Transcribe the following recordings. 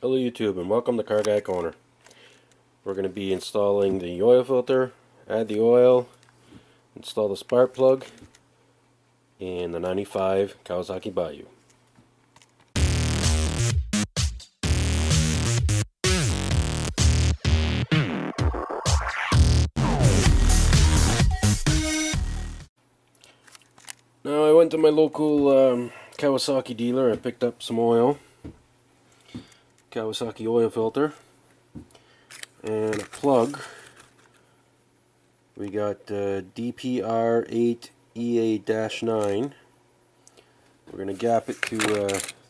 Hello YouTube and welcome to Car Guy Corner. We're going to be installing the oil filter, add the oil, install the spark plug, and the 95 Kawasaki Bayou. Now I went to my local Kawasaki dealer. I picked up some oil, Kawasaki oil filter, and a plug. We got DPR8EA-9. We're going to gap it to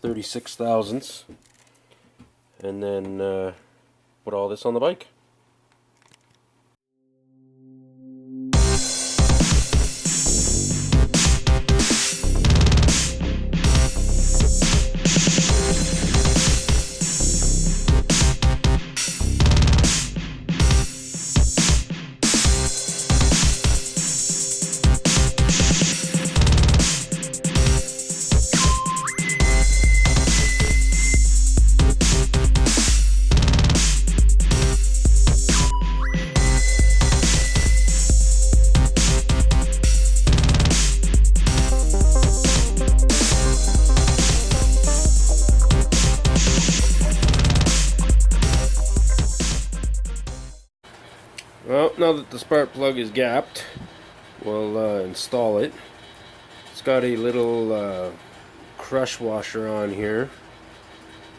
36 thousandths and then put all this on the bike. Well, now that the spark plug is gapped, we'll install it. It's got a little crush washer on here,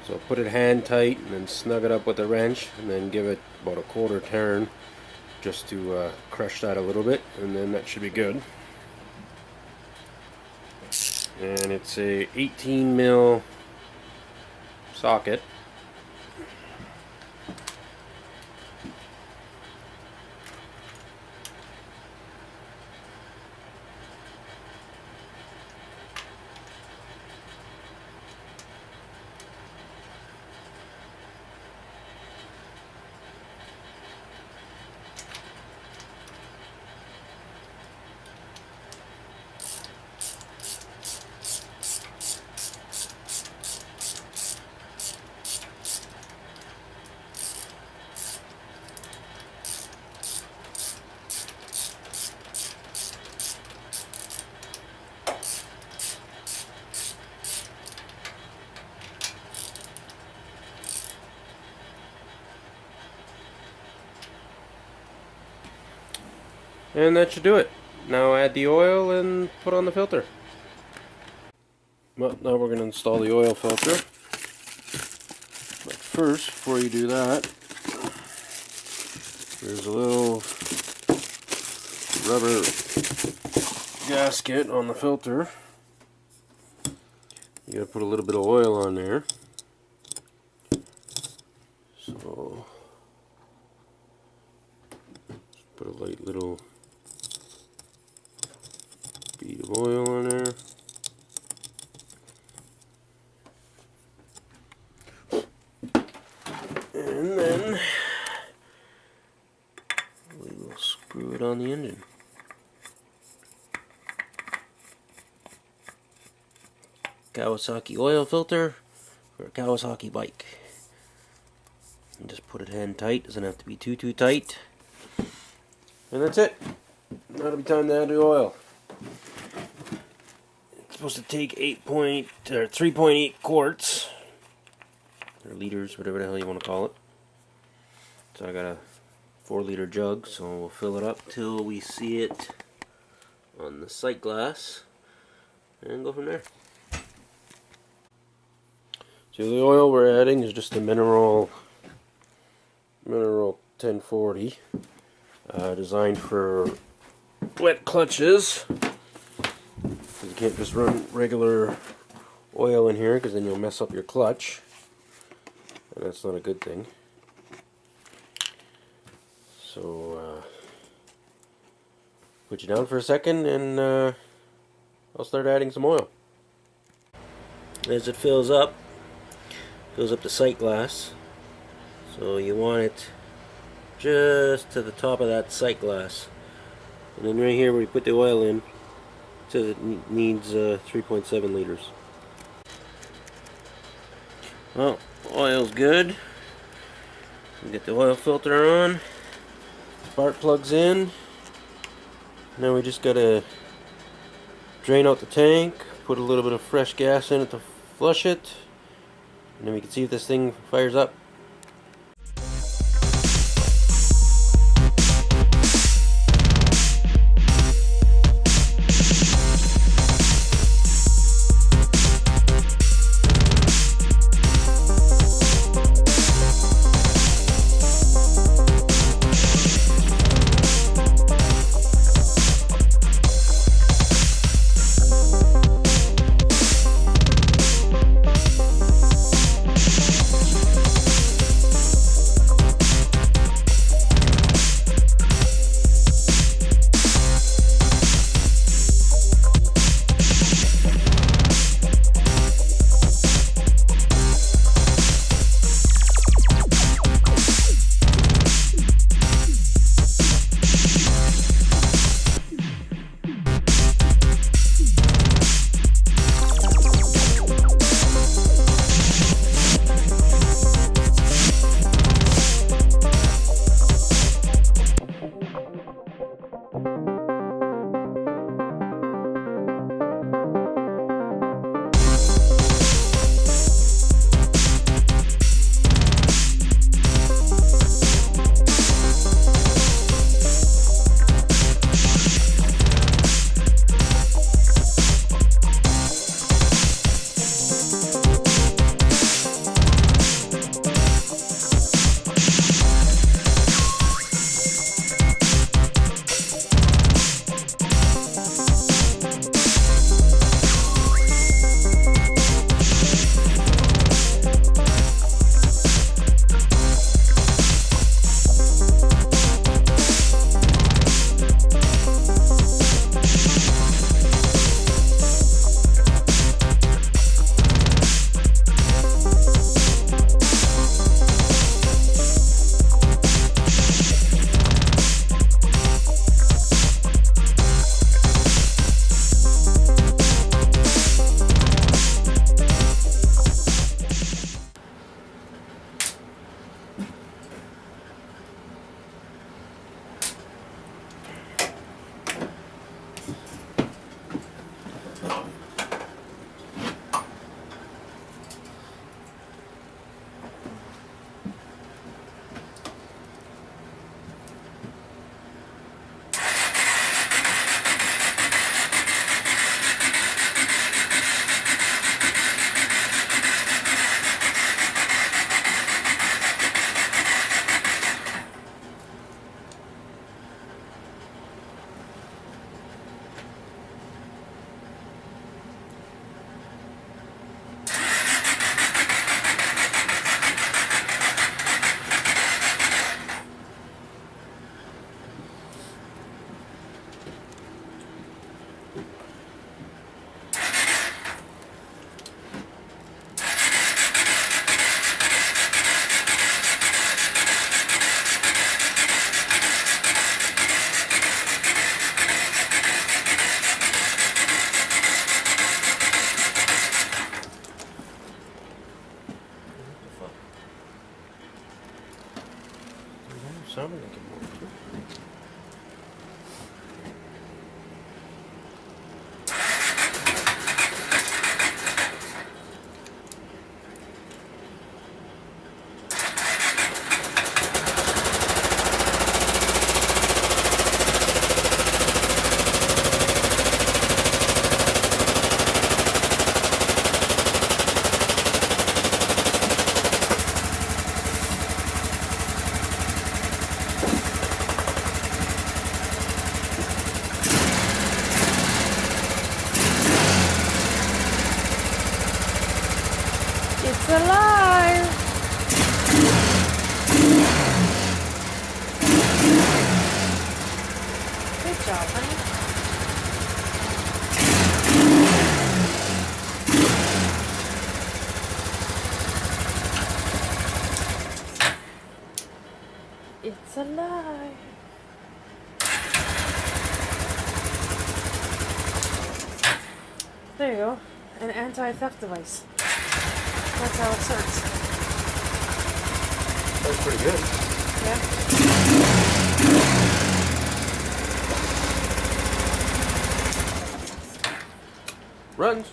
so put it hand tight and then snug it up with a wrench and then give it about a quarter turn just to crush that a little bit, and then that should be good. And it's a 18 mil socket. And that should do it. Now add the oil and put on the filter. Well, now we're going to install the oil filter. But first, before you do that, there's a little rubber gasket on the filter. You got to put a little bit of oil on there. So, put a light little bead of oil on there. And then we will screw it on the engine. Kawasaki oil filter for a Kawasaki bike. And just put it hand tight, doesn't have to be too tight. And that's it. Now it'll be time to add the oil. It's supposed to take 3.8 quarts, or liters, whatever the hell you want to call it. So I got a 4-liter jug, so we'll fill it up till we see it on the sight glass, and go from there. So the oil we're adding is just a mineral 1040, designed for wet clutches. You can't just run regular oil in here because then you'll mess up your clutch, and that's not a good thing. So put you down for a second and I'll start adding some oil. As it fills up the sight glass, so you want it just to the top of that sight glass, and then right here where you put the oil in, it says it needs 3.7 liters. Well, Oil's good. We get the oil filter on. Spark plugs in. Now we just gotta drain out the tank, put a little bit of fresh gas in it to flush it, and then we can see if this thing fires up. Sounded like it more. It's alive! Good job, honey. It's alive. There you go. An anti-theft device. That's how it starts. works pretty good. Yeah. Runs.